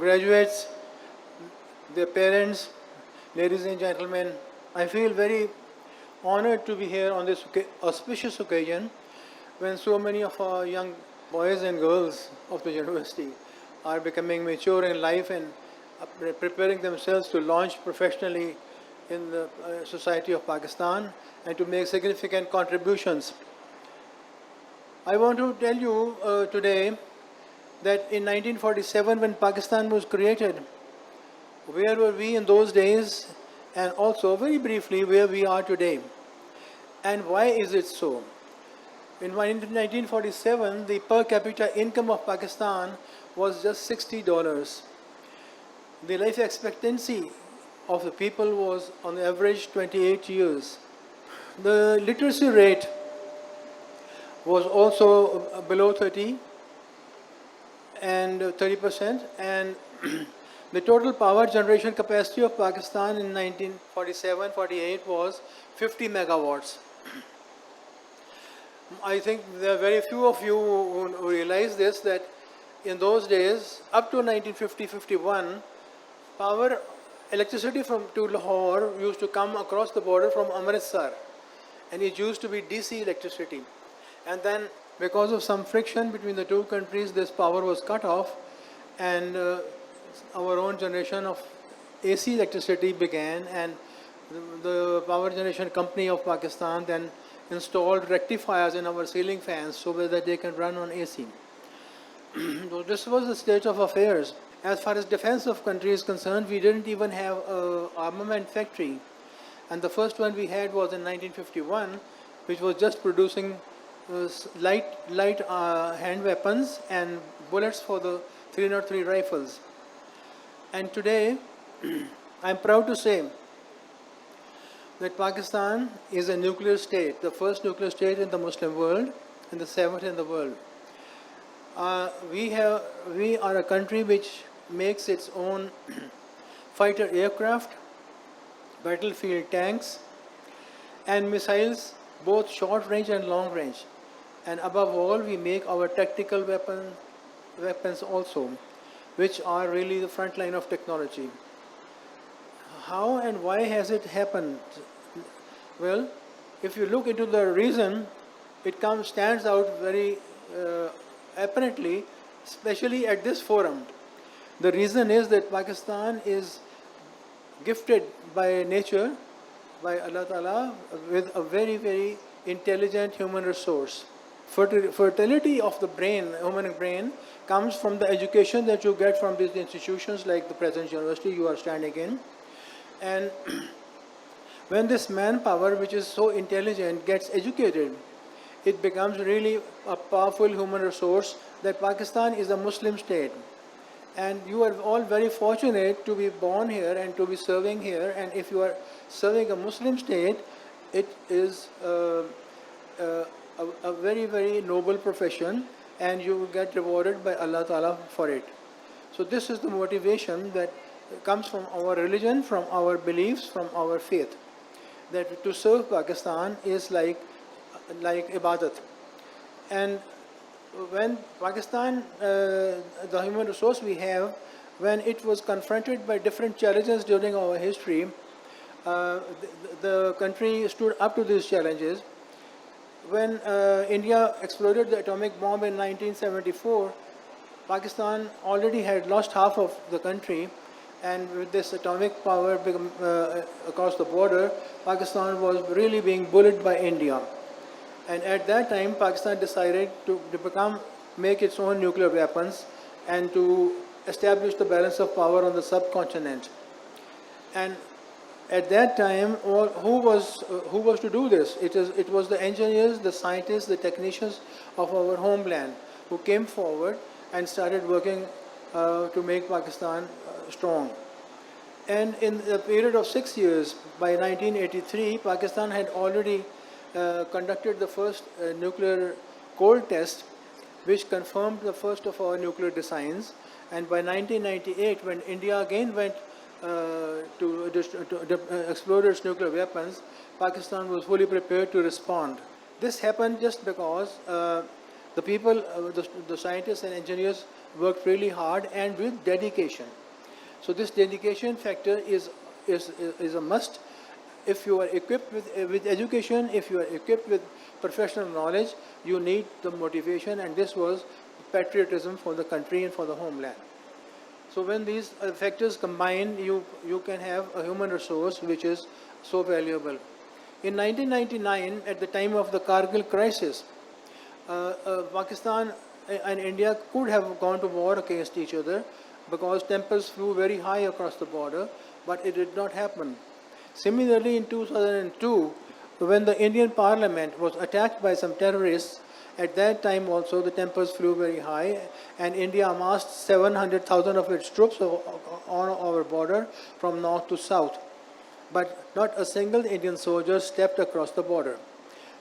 graduates, their parents, ladies and gentlemen, I feel very honored to be here on this auspicious occasion when so many of our young boys and girls of the university are becoming mature in life and preparing themselves to launch professionally in the society of Pakistan and to make significant contributions. I want to tell you today that in 1947, when Pakistan was created, where were we in those days, and also very briefly where we are today. And why is it so? In 1947, the per capita income of Pakistan was just $60. The life expectancy of the people was on average 28 years. The literacy rate was also below 30% and the total power generation capacity of Pakistan in 1947-48 was 50 megawatts. I think there are very few of you who realize this, that in those days, up to 1950-51, electricity to Lahore used to come across the border from Amritsar, and it used to be DC electricity. And then, because of some friction between the two countries, this power was cut off, and our own generation of AC electricity began, and the power generation company of Pakistan then installed rectifiers in our ceiling fans so that they can run on AC. So this was the state of affairs. As far as defense of country is concerned, we didn't even have an armament factory. And the first one we had was in 1951, which was just producing light hand weapons and bullets for the 303 rifles. And today, I'm proud to say that Pakistan is a nuclear state, the first nuclear state in the Muslim world and the seventh in the world. We are a country which makes its own fighter aircraft, battlefield tanks, and missiles, both short range and long range. And above all, we make our tactical weapons also, which are really the front line of technology. How and why has it happened? Well, if you look into the reason, it stands out very apparently, especially at this forum. The reason is that Pakistan is gifted by nature, by Allah Ta'ala, with a very, very intelligent human resource. Fertility of the brain, human brain, comes from the education that you get from these institutions like the present university you are standing in. And when this manpower, which is so intelligent, gets educated, it becomes really a powerful human resource. That Pakistan is a Muslim state. And you are all very fortunate to be born here and to be serving here. And if you are serving a Muslim state, it is a very, very noble profession, and you get rewarded by Allah Ta'ala for it. So this is the motivation that comes from our religion, from our beliefs, from our faith. That to serve Pakistan is like ibadat. And when Pakistan, the human resource we have, when it was confronted by different challenges during our history, the country stood up to these challenges. When India exploded the atomic bomb in 1974, Pakistan already had lost half of the country, and with this atomic power across the border, Pakistan was really being bullied by India. And at that time, Pakistan decided to make its own nuclear weapons and to establish the balance of power on the subcontinent. And at that time, who was to do this? It was the engineers, the scientists, the technicians of our homeland who came forward and started working to make Pakistan strong. And in the period of 6 years, by 1983, Pakistan had already conducted the first nuclear cold test, which confirmed the first of our nuclear designs. And by 1998, when India again went to explode its nuclear weapons, Pakistan was fully prepared to respond. This happened just because the people, the scientists and engineers worked really hard and with dedication. So this dedication factor is a must. If you are equipped with education, if you are equipped with professional knowledge, you need the motivation, and this was patriotism for the country and for the homeland. So when these factors combine, you can have a human resource which is so valuable. In 1999, at the time of the Kargil crisis, Pakistan and India could have gone to war against each other because tempers flew very high across the border, but it did not happen. Similarly, in 2002, when the Indian Parliament was attacked by some terrorists, at that time also the tempers flew very high, and India amassed 700,000 of its troops on our border from north to south. But not a single Indian soldier stepped across the border.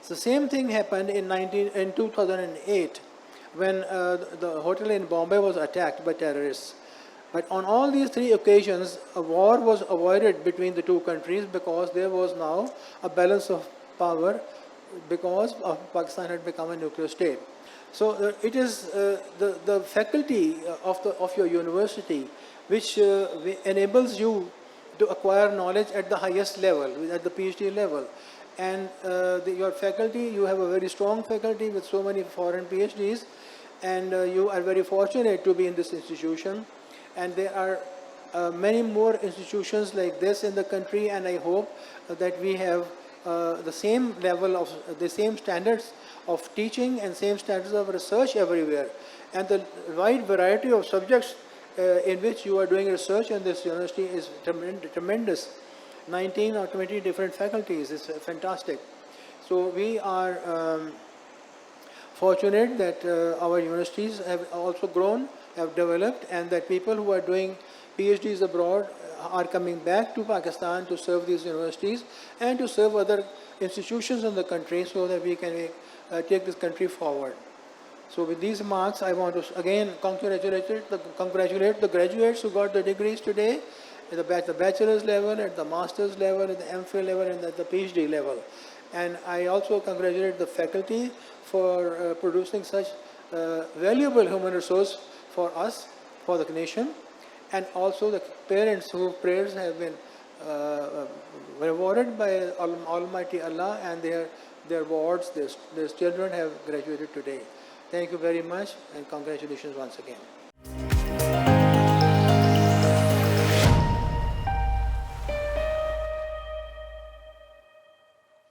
The same thing happened in 2008 when the hotel in Bombay was attacked by terrorists. But on all these three occasions, a war was avoided between the two countries because there was now a balance of power because Pakistan had become a nuclear state. So it is the faculty of your university which enables you to acquire knowledge at the highest level, at the PhD level. And your faculty, you have a very strong faculty with so many foreign PhDs, and you are very fortunate to be in this institution. And there are many more institutions like this in the country, and I hope that we have the same level of, the same standards of teaching and same standards of research everywhere. And the wide variety of subjects in which you are doing research in this university is tremendous. 19 or 20 different faculties is fantastic. So we are fortunate that our universities have also grown, have developed, and that people who are doing PhDs abroad are coming back to Pakistan to serve these universities and to serve other institutions in the country so that we can take this country forward. So with these remarks, I want to again congratulate the graduates who got the degrees today at the bachelor's level, at the master's level, at the MPhil level, and at the PhD level. And I also congratulate the faculty for producing such valuable human resource for us, for the nation, and also the parents whose prayers have been rewarded by Almighty Allah, and their wards, their children have graduated today. Thank you very much, and congratulations once again.